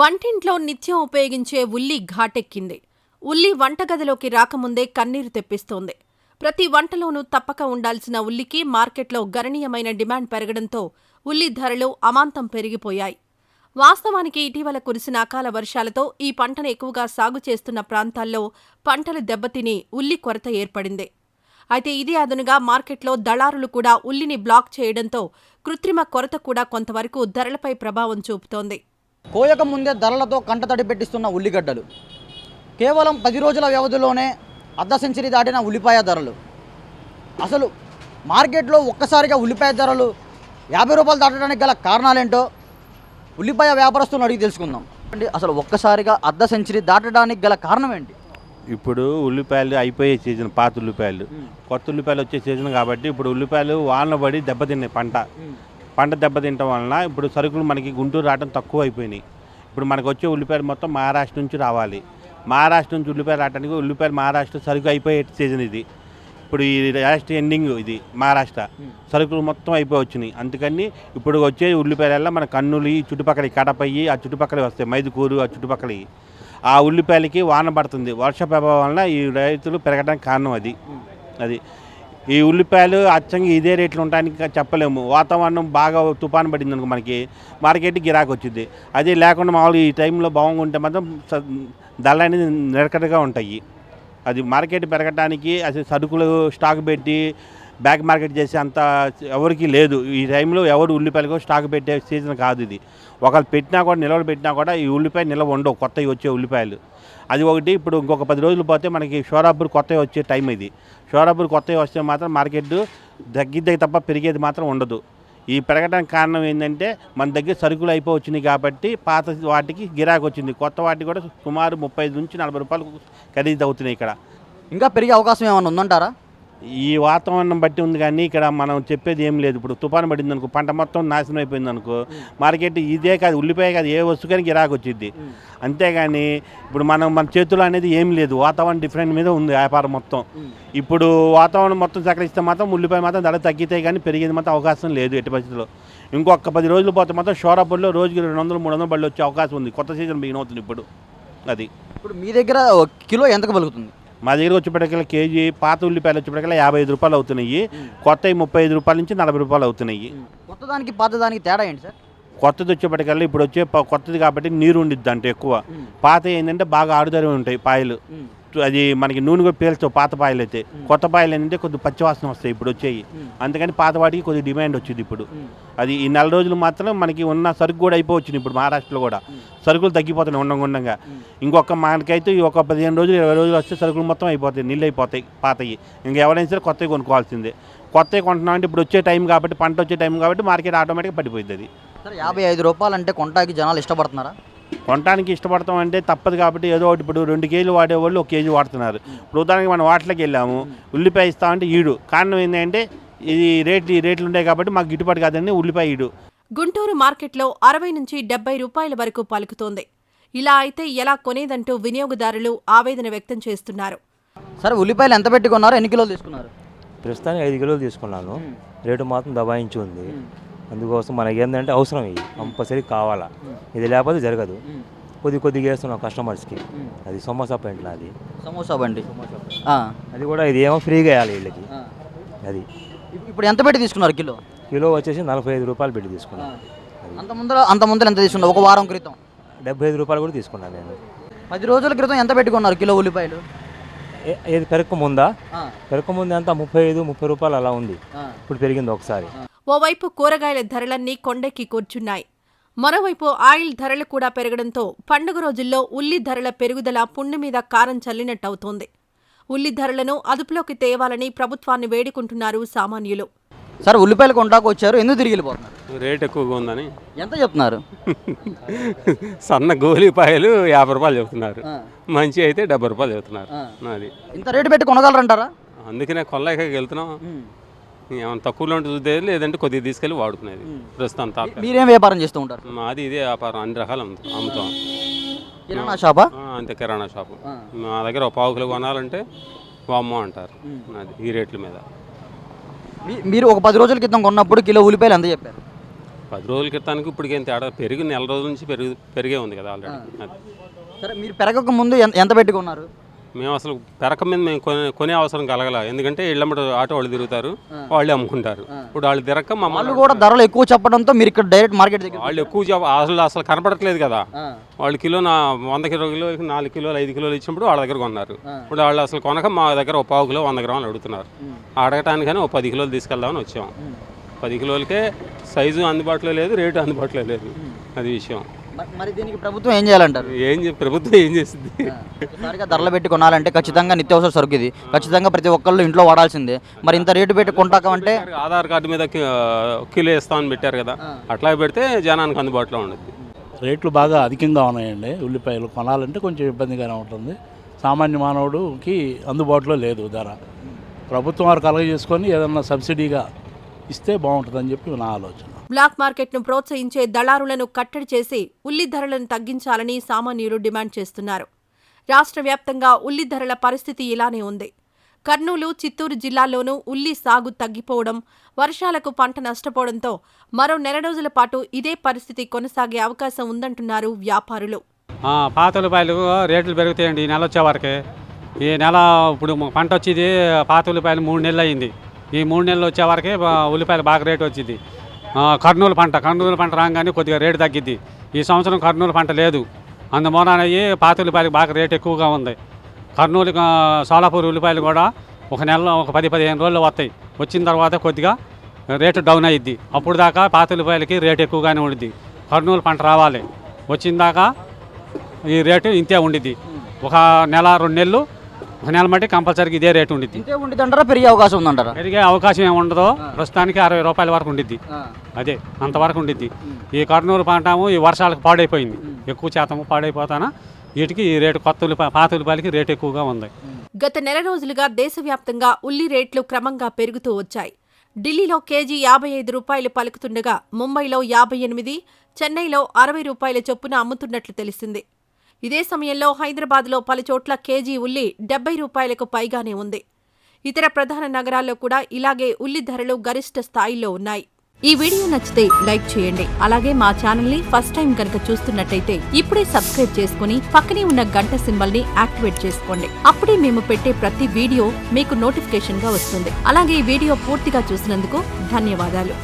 వంటింట్లో నిత్యం ఉపయోగించే ఉల్లి ఘాటెక్కింది. ఉల్లి వంటగదిలోకి రాకముందే కన్నీరు తెప్పిస్తోంది. ప్రతి వంటలోనూ తప్పక ఉండాల్సిన ఉల్లికి మార్కెట్లో గణనీయమైన డిమాండ్ పెరగడంతో ఉల్లి ధరలు అమాంతం పెరిగిపోయాయి. వాస్తవానికి ఇటీవల కురిసిన అకాల వర్షాలతో ఈ పంటను ఎక్కువగా సాగు చేస్తున్న ప్రాంతాల్లో పంటలు దెబ్బతిని ఉల్లి కొరత ఏర్పడింది. అయితే ఇదే అదునుగా మార్కెట్లో దళారులు కూడా ఉల్లిని బ్లాక్ చేయడంతో కృత్రిమ కొరత కూడా కొంతవరకు ధరలపై ప్రభావం చూపుతోంది. కోయక ముందే ధరలతో కంటతడి పెట్టిస్తున్న ఉల్లిగడ్డలు కేవలం 10 రోజుల వ్యవధిలోనే అర్ధ సెంచరీ దాటిన ఉల్లిపాయ ధరలు. అసలు మార్కెట్లో ఒక్కసారిగా ఉల్లిపాయ ధరలు 50 రూపాయలు దాటడానికి గల కారణాలేంటో ఉల్లిపాయ వ్యాపారస్తులను అడిగి తెలుసుకుందాం. అసలు ఒక్కసారిగా అర్ధ సెంచరీ దాటడానికి గల కారణం ఏంటి? ఇప్పుడు ఉల్లిపాయలు అయిపోయే సీజన్, పాత ఉల్లిపాయలు, కొత్త ఉల్లిపాయలు వచ్చే సీజన్ కాబట్టి ఇప్పుడు ఉల్లిపాయలు వానలు పడి దెబ్బతిన్నాయి. పంట దెబ్బతింటం వలన ఇప్పుడు సరుకులు మనకి గుంటూరు రావడం తక్కువ అయిపోయినాయి. ఇప్పుడు మనకు వచ్చే ఉల్లిపాయలు మొత్తం మహారాష్ట్ర నుంచి రావాలి. మహారాష్ట్ర నుంచి ఉల్లిపాయలు రావడానికి ఉల్లిపాయలు మహారాష్ట్ర సరుకు అయిపోయే సీజన్ ఇది. ఇప్పుడు ఈ లాస్ట్ ఎండింగ్ ఇది మహారాష్ట్ర సరుకులు మొత్తం అయిపోయి వచ్చినాయి. అందుకని ఇప్పుడు వచ్చే ఉల్లిపాయల మన కర్నూలు ఈ చుట్టుపక్కల కడపయ్యి ఆ చుట్టుపక్కల వస్తాయి, మైదుకూరు ఆ చుట్టుపక్కల ఆ ఉల్లిపాయలకి వాన పడుతుంది. వర్ష ప్రభావం వలన ఈ రైతులు పెరగడానికి కారణం అది ఈ ఉల్లిపాయలు అచ్చంగా ఇదే రేట్లు ఉండడానికి చెప్పలేము. వాతావరణం బాగా తుఫాను పడింది అనుకో మనకి మార్కెట్ గిరాకు వచ్చింది. అదే లేకుండా మామూలుగా ఈ టైంలో బాగుంటే మాత్రం ధరలు అనేది నిరకడగా ఉంటాయి. అది మార్కెట్ పెరగడానికి అసలు సరుకులు స్టాక్ పెట్టి బ్యాక్ మార్కెట్ చేసే అంత ఎవరికి లేదు. ఈ టైంలో ఎవరు ఉల్లిపాయలకు స్టాక్ పెట్టే సీజన్ కాదు ఇది. ఒకళ్ళు పెట్టినా కూడా నిల్వలు పెట్టినా కూడా ఈ ఉల్లిపాయ నిల్వ ఉండవు కొత్తవి వచ్చే ఉల్లిపాయలు. అది ఒకటి. ఇప్పుడు ఇంకొక 10 రోజులు పోతే మనకి షోరాపూర్ కొత్తవి వచ్చే టైం ఇది. షోరాపూర్ కొత్తవి వస్తే మాత్రం మార్కెట్ తగ్గిద్దే తప్ప పెరిగేది మాత్రం ఉండదు. ఈ పెరగడానికి కారణం ఏంటంటే మన దగ్గర సరుకులు అయిపోవచ్చినాయి కాబట్టి పాత వాటికి గిరాకు వచ్చింది. కొత్త వాటికి కూడా సుమారు 35 నుంచి 40 రూపాయలు ఖరీదు అవుతున్నాయి. ఇక్కడ ఇంకా పెరిగే అవకాశం ఏమైనా ఉందంటారా? ఈ వాతావరణం బట్టి ఉంది కానీ ఇక్కడ మనం చెప్పేది ఏం లేదు. ఇప్పుడు తుఫాను పడింది అనుకో, పంట మొత్తం నాశనం అయిపోయింది అనుకో, మార్కెట్ ఇదే కాదు ఉల్లిపాయ కాదు ఏ వస్తువుకి గిరాకు వచ్చింది. అంతేగాని ఇప్పుడు మన చేతుల్లో అనేది ఏం లేదు. వాతావరణం డిఫరెంట్ మీద ఉంది వ్యాపారం మొత్తం. ఇప్పుడు వాతావరణం మొత్తం సహకరిస్తే మాత్రం ఉల్లిపాయ మాత్రం ధర తగ్గితే కానీ పెరిగేది మాత్రం అవకాశం లేదు ఎట్టి పరిస్థితుల్లో. ఇంకొక 10 రోజులు పోతే మాత్రం షోరాపూర్లో రోజుకి 200-300 బళ్ళు వచ్చే అవకాశం ఉంది. కొత్త సీజన్ బిగిన్ అవుతుంది ఇప్పుడు. అది ఇప్పుడు మీ దగ్గర కిలో ఎంతకు పలుకుతుంది? మా దగ్గర వచ్చేప్పటికల్లా కేజీ పాత ఉల్లిపాయలు వచ్చేప్పటికల్లా 55 రూపాయలు అవుతున్నాయి. కొత్తవి 35 రూపాయల నుంచి 40 రూపాయలు అవుతున్నాయి. కొత్తదానికి పాతదానికి తేడా ఏంటి సార్? కొత్తది వచ్చేప్పటికల్లా ఇప్పుడు వచ్చే కొత్తది కాబట్టి నీరు ఉండిద్ది అంటే ఎక్కువ. పాత ఏంటంటే బాగా ఆరుదరి ఉంటాయి పాయలు. అది మనకి నూనె కూడా పీల్చవు పాత పాయలు అయితే. కొత్త పాయలు ఏంటంటే కొద్దిగా పచ్చివాసన వస్తాయి ఇప్పుడు వచ్చేవి. అందుకని పాత వాటికి కొద్దిగా డిమాండ్ వచ్చింది ఇప్పుడు. అది ఈ 4 రోజులు మాత్రం మనకి ఉన్న సరుకు కూడా అయిపోవచ్చింది. ఇప్పుడు మహారాష్ట్రలో కూడా సరుకులు తగ్గిపోతున్నాయి ఉండంగా. ఇంకొక మనకైతే ఒక 15 రోజులు 20 రోజులు వస్తే సరుకులు మొత్తం అయిపోతాయి, నీళ్ళు అయిపోతాయి పాతవి. ఇంకా ఎవరైనా సరే కొత్తవి కొనుక్కోవాల్సిందే. కొత్తవి కొంటున్నాం అంటే ఇప్పుడు వచ్చే టైం కాబట్టి, పంట వచ్చే టైం కాబట్టి మార్కెట్ ఆటోమేటిక్గా పడిపోయింది. అది సరే 55 రూపాయలు అంటే కొంటాకి జనాలు ఇష్టపడుతున్నారా? కొనడానికి ఇష్టపడతాం అంటే తప్పదు కాబట్టి ఏదో ఒకటి. ఇప్పుడు 2 కేజీలు వాడేవాళ్ళు 1 కేజీ వాడుతున్నారు. ఇప్పుడు ఉదాహరణకి మనం వాటిలోకి వెళ్ళాము, ఉల్లిపాయ ఇస్తామంటే ఈడు. కారణం ఏంటంటే ఇది రేట్లు ఉంటాయి కాబట్టి మాకు గిట్టుబాటు కాదని ఉల్లిపాయ ఈడు. గుంటూరు మార్కెట్లో 60 నుంచి 70 రూపాయల వరకు పలుకుతోంది. ఇలా అయితే ఎలా కొనేదంటూ వినియోగదారులు ఆవేదన వ్యక్తం చేస్తున్నారు. సరే ఉల్లిపాయలు ఎంత పెట్టి కొన్నారు? ఎన్ని కిలోలు తీసుకున్నారు? ప్రస్తుతానికి 5 కిలోలు తీసుకున్నాను. రేటు మాత్రం దబాయించి ఉంది. అందుకోసం మనకి ఏంటంటే అవసరం ఇది కంపల్సరీ కావాలా. ఇది లేకపోతే జరగదు. కొద్దిగా వేస్తున్నాం కస్టమర్స్కి. అది సమోసా పెంట్ నాది. సమోసా బండి అది కూడా ఇది ఏమో ఫ్రీగా వేయాలి వీళ్ళకి. అది ఇప్పుడు ఎంత పెట్టి తీసుకున్నారు? కిలో వచ్చేసి 45 రూపాయలు పెట్టి తీసుకున్నాను. అంత ముందర ఎంత తీసుకున్నారు? ఒక వారం క్రితం 75 రూపాయలు కూడా తీసుకున్నాను నేను. 10 రోజుల క్రితం ఎంత పెట్టుకున్నారు కిలో ఉల్లిపాయలు? ఏది పెరక ముందు అంతా 35-30 రూపాయలు అలా ఉంది. ఇప్పుడు పెరిగింది ఒకసారి. ఓవైపు కూరగాయల ధరలన్నీ కొండెక్కి కూర్చున్నాయి. మరోవైపు ఆయిల్ ధరలు కూడా పెరగడంతో పండుగ రోజుల్లో ఉల్లి ధరల పెరుగుదల పుండు మీద కారం చల్లినట్టవుతోంది. ఉల్లి ధరలను అదుపులోకి తేవాలని ప్రభుత్వాన్ని వేడుకుంటున్నారు సామాన్యులు. సార్ ఉల్లిపాయలు కొంటాకు వచ్చారు, ఎందుకు తిరిగి వెళ్ళిపోతున్నారు? రేట్ ఎక్కువగా ఉందని. ఎంత చెప్తున్నారు? సన్న గోలిపాయలు 50 రూపాయలు చెప్తున్నారు, మంచి అయితే 70 రూపాయలు చెప్తున్నారు. అది ఇంత రేటు పెట్టి కొనగలరంటారా? అందుకనే కొల్లాయికి వెళ్తున్నాం. ఏమైనా తక్కువలో ఉంటుంది చూద్దేది, లేదంటే కొద్దిగా తీసుకెళ్ళి వాడుకునేది. ప్రస్తుతం మీరేం వ్యాపారం చేస్తూ ఉంటారు? మాది ఇదే వ్యాపారం, అన్ని రకాలు అమ్ముతాం. కిరాణా షాపా? అంతే, కిరాణా షాపు. మా దగ్గర ఒక 1/4 కిలో కొనాలంటే వామ్మో అంటారు. అది ఈ రేట్ల మీద. మీరు ఒక 10 రోజుల క్రితం కొన్నప్పుడు కిలో ఉల్లిపాయలు ఎంత చెప్పారు? 10 రోజుల క్రితానికి ఇప్పటికేం తేడా పెరిగి నెల రోజుల నుంచి పెరిగే ఉంది కదా ఆల్రెడీ. సరే, మీరు పెరగక ముందు ఎంత పెట్టుకున్నారు? మేము అసలు పెరక మీద మేము కొనే అవసరం కలగల. ఎందుకంటే ఇళ్ళమ్మట ఆటో వాళ్ళు తిరుగుతారు, వాళ్ళే అమ్ముకుంటారు. ఇప్పుడు వాళ్ళు తిరగక వాళ్ళు కూడా ధరలు ఎక్కువ చెప్పడంతో మీరు ఇక్కడ డైరెక్ట్ మార్కెట్ దగ్గర వాళ్ళు ఎక్కువ అసలు కనపడట్లేదు కదా. వాళ్ళు కిలో 100 కిలోలు 4 కిలోలు 5 కిలోలు ఇచ్చినప్పుడు వాళ్ళ దగ్గర కొన్నారు. ఇప్పుడు వాళ్ళు అసలు కొనక మా దగ్గర ఒక 1/4 కిలో 100 గ్రాములు అడుగుతున్నారు. అడగటానికని ఒక 10 కిలోలు తీసుకెళ్దామని వచ్చాము. 10 కిలోలకే సైజు అందుబాటులో లేదు, రేటు అందుబాటులో లేదు. అది విషయం. మరి దీనికి ప్రభుత్వం ఏం చేయాలంటారు? ప్రభుత్వం ఏం చేస్తుంది? ఒకసారిగా ధరలు పెట్టి కొనాలంటే ఖచ్చితంగా నిత్యావసర సరుకు ఇది, ఖచ్చితంగా ప్రతి ఒక్కళ్ళు ఇంట్లో వాడాల్సిందే. మరి ఇంత రేటు పెట్టి కొంటాకంటే ఆధార్ కార్డు మీద కిలో ఇస్తామని పెట్టారు కదా, అట్లా పెడితే జనానికి అందుబాటులో ఉండదు. రేట్లు బాగా అధికంగా ఉన్నాయండి. ఉల్లిపాయలు కొనాలంటే కొంచెం ఇబ్బందిగానే ఉంటుంది. సామాన్య మానవుడికి అందుబాటులో లేదు ధర. ప్రభుత్వం వారు కలగజేసుకొని ఏదన్నా సబ్సిడీగా ఇస్తే బాగుంటుందని చెప్పి నా ఆలోచన. బ్లాక్ మార్కెట్ను ప్రోత్సహించే దళారులను కట్టడి చేసి ఉల్లి ధరలను తగ్గించాలని సామాన్యులు డిమాండ్ చేస్తున్నారు. రాష్ట్ర వ్యాప్తంగా ఉల్లి ధరల పరిస్థితి ఇలానే ఉంది. కర్నూలు, చిత్తూరు జిల్లాల్లోనూ ఉల్లి సాగు తగ్గిపోవడం, వర్షాలకు పంట నష్టపోవడంతో మరో నెల రోజుల పాటు ఇదే పరిస్థితి కొనసాగే అవకాశం ఉందంటున్నారు వ్యాపారులు. పాత ఉల్లిపాయలు రేట్లు పెరుగుతాయండి ఈ నెల వచ్చే వరకే. ఈ నెల ఇప్పుడు పంట వచ్చేది పాత ఉల్లిపాయలు 3 నెలలు అయింది. ఈ 3 నెలలు వచ్చే వరకే ఉల్లిపాయలు బాగా రేటు వచ్చింది. కర్నూలు పంట రాగానే కొద్దిగా రేటు తగ్గిద్ది. ఈ సంవత్సరం కర్నూలు పంట లేదు. అందుమూలన పాత ఉల్లిపాయలకు బాగా రేటు ఎక్కువగా ఉంది. కర్నూలు సోలాపూర్ ఉల్లిపాయలు కూడా ఒక నెలలో ఒక 10-15 రోజులు వస్తాయి. వచ్చిన తర్వాత కొద్దిగా రేటు డౌన్ అయ్యిద్ది. అప్పుడు దాకా పాత ఉల్లిపాయలకి రేటు ఎక్కువగానే ఉండిద్ది. కర్నూలు పంట రావాలి, వచ్చిన దాకా ఈ రేటు ఇంతే ఉండిద్ది. ఒక నెల 2 నెలలు, ఒక నెల మట్టి కంపల్సరీగా ఇదే రేటు ఉండిద్ది. ఇంతే ఉండిద్దంటారా, పెరిగే అవకాశం ఉందంటారా? పెరిగే అవకాశం ఏమి ఉండదు. ప్రస్తుతానికి 60 రూపాయల వరకు ఉండిద్ది. అదే అంతవరకు ఉండిద్ది. ఈ కర్నూలు పంటము ఈ వర్షాలకు పాడైపోయింది. ఎక్కువ శాతం పాడైపోతానా వీటికి ఈ రేటు పాత ఉల్లిపాయలకి రేటు ఎక్కువగా ఉంది. గత నెల రోజులుగా దేశవ్యాప్తంగా ఉల్లి రేట్లు క్రమంగా పెరుగుతూ వచ్చాయి. ఢిల్లీలో కేజీ 55 రూపాయలు పలుకుతుండగా ముంబైలో 58, చెన్నైలో 60 రూపాయల చొప్పున అమ్ముతున్నట్లు తెలిసింది. ఇదే సమయంలో హైదరాబాద్లో పలుచోట్ల కేజీ ఉల్లి 70 రూపాయలకు పైగానే ఉంది. ఇతర ప్రధాన నగరాల్లో కూడా ఇలాగే ఉల్లి ధరలు గరిష్ట స్థాయిలో ఉన్నాయి. ఈ వీడియో నచ్చితే లైక్ చేయండి. అలాగే మా ఛానల్ ని ఫస్ట్ టైం కనుక చూస్తున్నట్టయితే ఇప్పుడే సబ్స్క్రైబ్ చేసుకుని పక్కనే ఉన్న గంట సింబల్ ని యాక్టివేట్ చేసుకోండి. అప్పుడే మేము పెట్టే ప్రతి వీడియో మీకు నోటిఫికేషన్ గా వస్తుంది. అలాగే ఈ వీడియో పూర్తిగా చూసినందుకు ధన్యవాదాలు.